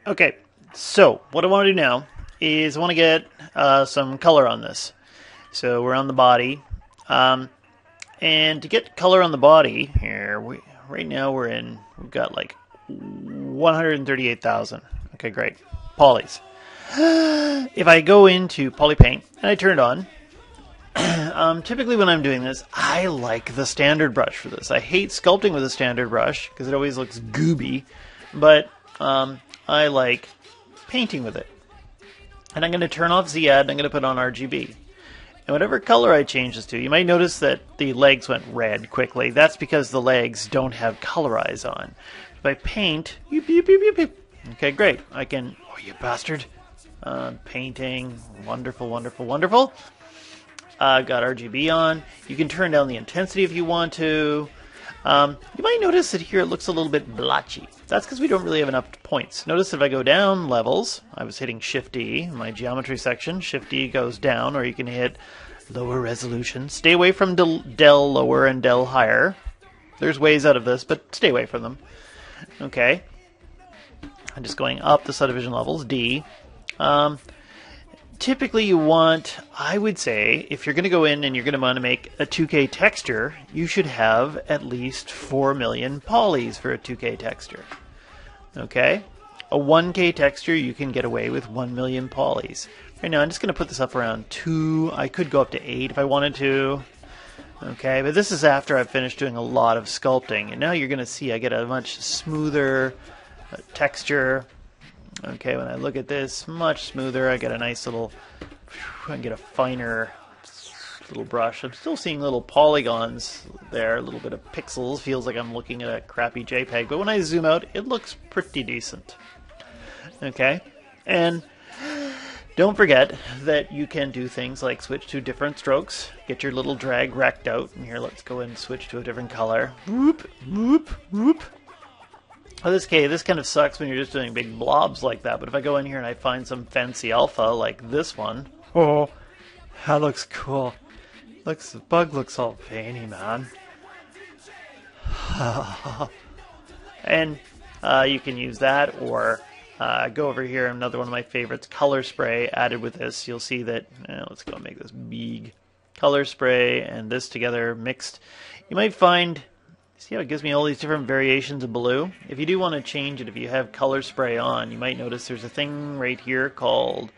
Okay, so what I want to do now is I want to get some color on this. So we're on the body, and to get color on the body here, right now we've got like 138,000. Okay, great. Polys. If I go into Poly Paint and I turn it on, typically when I'm doing this, I like the standard brush for this. I hate sculpting with a standard brush because it always looks gooby, but I like painting with it. And I'm going to turn off Ziad and I'm going to put on RGB. And whatever color I change this to, you might notice that the legs went red quickly. That's because the legs don't have colorize on. If I paint, beep, beep, beep, beep, beep. Okay, great. I can, oh, you bastard. Painting, wonderful, wonderful, wonderful. Got RGB on. You can turn down the intensity if you want to. You might notice that here it looks a little bit blotchy. That's because we don't really have enough points. Notice if I go down levels, I was hitting Shift-D in my geometry section. Shift-D goes down, or you can hit lower resolution. Stay away from del lower and del higher. There's ways out of this, but stay away from them. Okay. I'm just going up the subdivision levels, D. Typically you want, I would say, if you're going to go in and you're going to want to make a 2K texture, you should have at least 4 million polys for a 2K texture. Okay? A 1K texture, you can get away with 1 million polys. Right now I'm just going to put this up around 2. I could go up to 8 if I wanted to. Okay, but this is after I've finished doing a lot of sculpting. And now you're going to see I get a much smoother texture. Okay, when I look at this, much smoother. I get a nice little, I get a finer little brush. I'm still seeing little polygons there, a little bit of pixels. Feels like I'm looking at a crappy JPEG, but when I zoom out, it looks pretty decent. Okay, and don't forget that you can do things like switch to different strokes, get your little drag rect out, and here let's go and switch to a different color. Whoop, whoop, whoop. Oh, this kind of sucks when you're just doing big blobs like that, but if I go in here and I find some fancy alpha like this one, oh, that looks cool. The bug looks all veiny, man. And you can use that, or go over here, another one of my favorites, color spray added with this. You'll see that, let's go and make this big. Color spray and this together mixed. You might find, see how it gives me all these different variations of blue? If you do want to change it, if you have color spray on, you might notice there's a thing right here called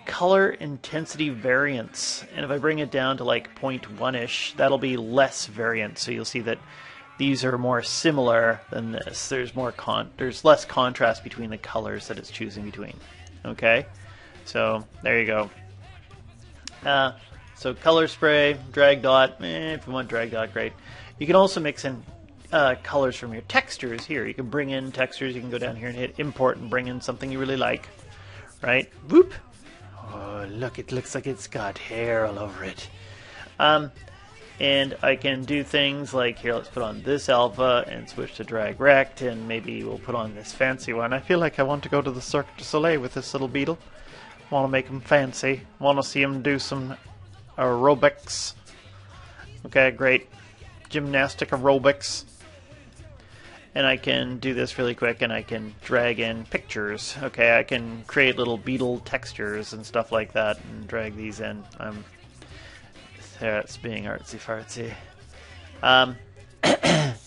color intensity variance. And if I bring it down to like 0.1-ish, that'll be less variance. So you'll see that these are more similar than this. There's less contrast between the colors that it's choosing between. Okay? So there you go. So color spray, drag dot, if you want drag dot, great. You can also mix in colors from your textures here. You can bring in textures. You can go down here and hit import and bring in something you really like. Right? Whoop. Oh, look, it looks like it's got hair all over it. And I can do things like, here, let's put on this alpha and switch to drag rect, and maybe we'll put on this fancy one. I feel like I want to go to the Cirque du Soleil with this little beetle. Want to make him fancy. Want to see him do some aerobics. Okay, great. Gymnastic aerobics. And I can do this really quick, and I can drag in pictures. Okay, I can create little beetle textures and stuff like that and drag these in. That's being artsy-fartsy.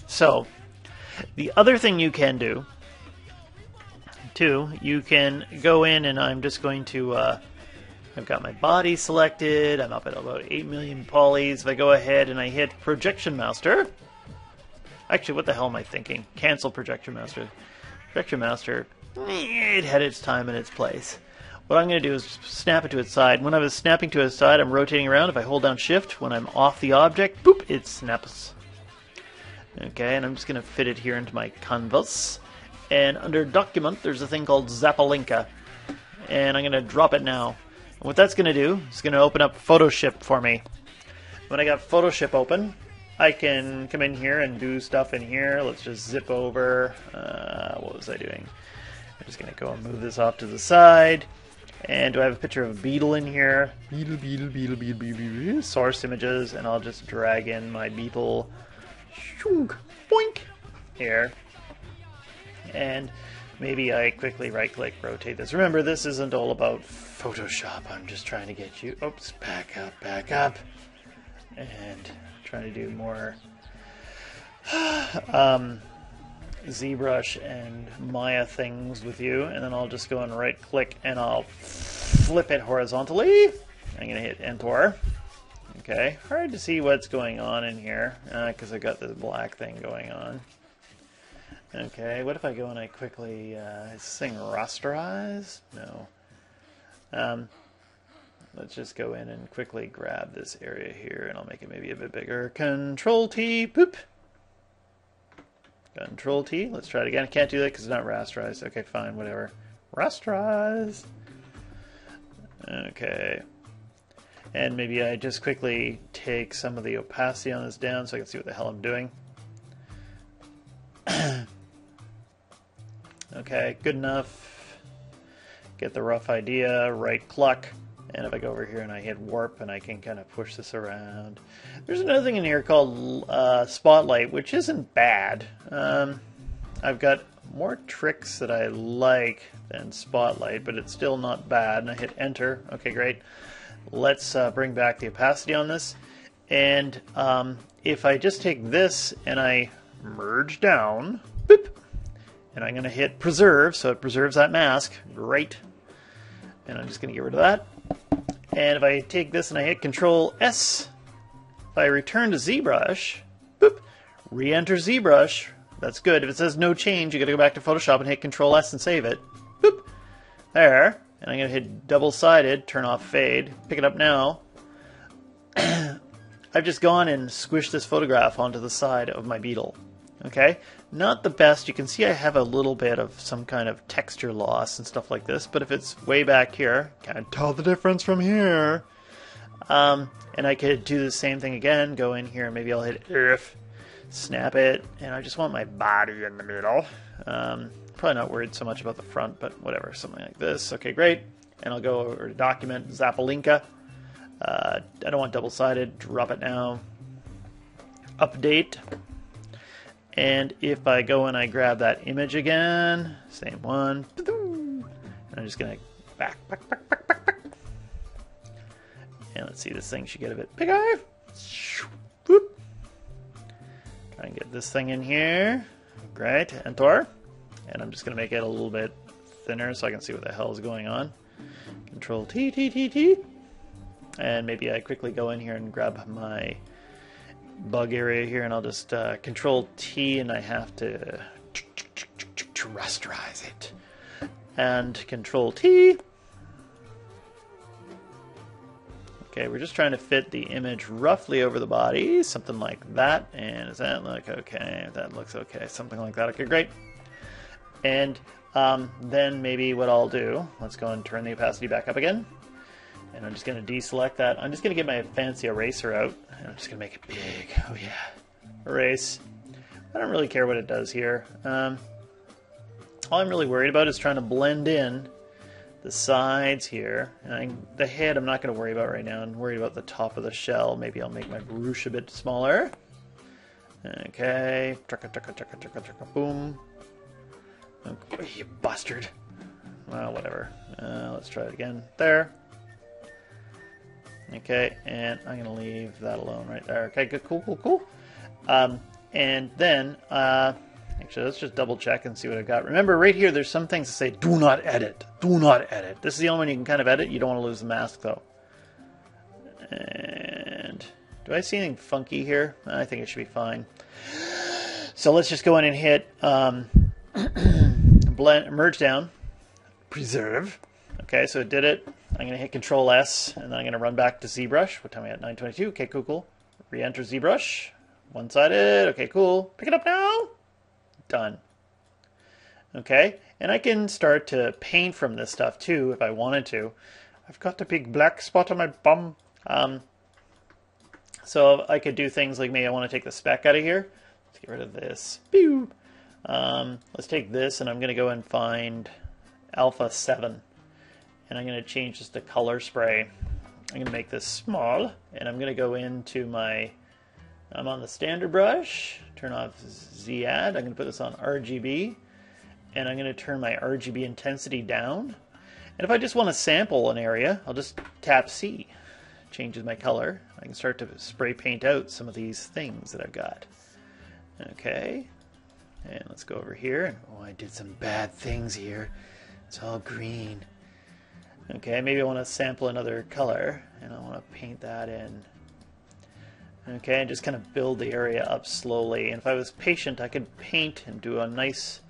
So, the other thing you can do, too, you can go in, and I'm just going to, I've got my body selected. I'm up at about 8 million polys. If I go ahead and I hit Projection Master, actually, what the hell am I thinking? Cancel Projection Master. Projection Master, it had its time and its place. What I'm going to do is snap it to its side. When I was snapping to its side, I'm rotating around. If I hold down Shift, when I'm off the object, boop, it snaps. Okay, and I'm just going to fit it here into my canvas. And under Document, there's a thing called Zappalinka. And I'm going to drop it now. And what that's going to do is going to open up Photoshop for me. When I got Photoshop open, I can come in here and do stuff in here. Let's just zip over. What was I doing? I'm just going to go and move this off to the side. And do I have a picture of a beetle in here? Beetle, beetle, beetle, beetle, beetle, beetle. Source images, and I'll just drag in my beetle. Shunk, boink, here. And maybe I quickly right-click, rotate this. Remember, this isn't all about Photoshop. I'm just trying to get you, oops, back up. And trying to do more ZBrush and Maya things with you. And then I'll just go and right-click and I'll flip it horizontally. I'm going to hit Enter. Okay, hard to see what's going on in here because I got this black thing going on. Okay, what if I go and I quickly, is this thing rasterize? No. Let's just go in and quickly grab this area here and I'll make it maybe a bit bigger. Control T, boop. Control T, let's try it again. I can't do that because it's not rasterized. Okay, fine, whatever. Rasterize. Okay. And maybe I just quickly take some of the opacity on this down so I can see what the hell I'm doing. Okay, good enough. Get the rough idea, right cluck. And if I go over here and I hit warp and I can kind of push this around. There's another thing in here called Spotlight, which isn't bad. I've got more tricks that I like than Spotlight, but it's still not bad. And I hit enter. Okay, great. Let's bring back the opacity on this. And if I just take this and I merge down, boop, and I'm going to hit preserve, so it preserves that mask. Great. And I'm just going to get rid of that. And if I take this and I hit Control S, if I return to ZBrush, boop, re-enter ZBrush. That's good. If it says no change, you got to go back to Photoshop and hit Control S and save it. Boop, there. And I'm going to hit double-sided, turn off fade, pick it up now. I've just gone and squished this photograph onto the side of my Beetle. Okay, not the best. You can see I have a little bit of some kind of texture loss and stuff like this, but if it's way back here, can't tell the difference from here. And I could do the same thing again, go in here, maybe I'll hit F, snap it, and I just want my body in the middle. Probably not worried so much about the front, but whatever, something like this. Okay, great. And I'll go over to Document, Zapalinka. I don't want double-sided, drop it now. Update. And if I go and I grab that image again, same one, and I'm just going to back. And let's see, this thing should get a bit bigger. Whoop. Try and get this thing in here. Great, enter. And I'm just going to make it a little bit thinner so I can see what the hell is going on. Control T. And maybe I quickly go in here and grab my bug area here, and I'll just Control T, and I have to rasterize it. And Control T. Okay, we're just trying to fit the image roughly over the body, something like that. And does that look okay? That looks okay, something like that. Okay, great. And then maybe what I'll do, let's go and turn the opacity back up again. And I'm just going to deselect that. I'm just going to get my fancy eraser out. And I'm just going to make it big. Oh yeah. Erase. I don't really care what it does here. All I'm really worried about is trying to blend in the sides here. And the head I'm not going to worry about right now. I'm worried about the top of the shell. Maybe I'll make my Zbrush a bit smaller. Okay. Boom. Oh, you bastard. Well, whatever. Let's try it again. There. Okay, and I'm going to leave that alone right there. Okay, good, cool. And then, actually, let's just double check and see what I've got. Remember, right here, there's some things that say, do not edit. Do not edit. This is the only one you can kind of edit. You don't want to lose the mask, though. And do I see anything funky here? I think it should be fine. So let's just go in and hit blend, merge down, preserve. Okay, so it did it. I'm going to hit Control S, and then I'm going to run back to ZBrush. What time are we at? 9:22. Okay, cool. Re-enter ZBrush. One-sided. Okay, cool. Pick it up now. Done. Okay, and I can start to paint from this stuff too if I wanted to. I've got a big black spot on my bum. So I could do things like maybe I want to take the speck out of here. Let's get rid of this. Pew. Let's take this, and I'm going to go and find Alpha 7. And I'm going to change this to color spray. I'm going to make this small, and I'm going to go into my, I'm on the standard brush, turn off Z-add, I'm going to put this on RGB, and I'm going to turn my RGB intensity down. And if I just want to sample an area, I'll just tap C. Changes my color. I can start to spray paint out some of these things that I've got. Okay, and let's go over here. Oh, I did some bad things here. It's all green. Okay, maybe I want to sample another color, and I want to paint that in. Okay, and just kind of build the area up slowly. And if I was patient, I could paint and do a nice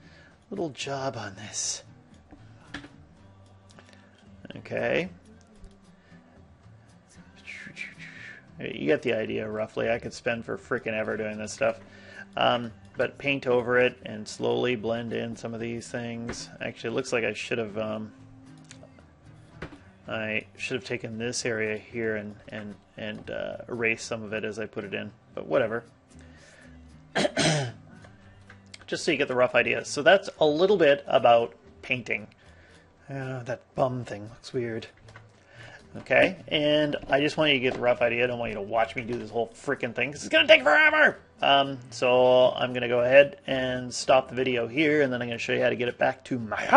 little job on this. Okay. You get the idea, roughly. I could spend for frickin' ever doing this stuff. But paint over it and slowly blend in some of these things. Actually, it looks like I should have taken this area here and erase some of it as I put it in. But whatever. Just so you get the rough idea. So that's a little bit about painting. That bum thing looks weird. Okay, and I just want you to get the rough idea. I don't want you to watch me do this whole freaking thing because it's going to take forever. So I'm going to go ahead and stop the video here, and then I'm going to show you how to get it back to my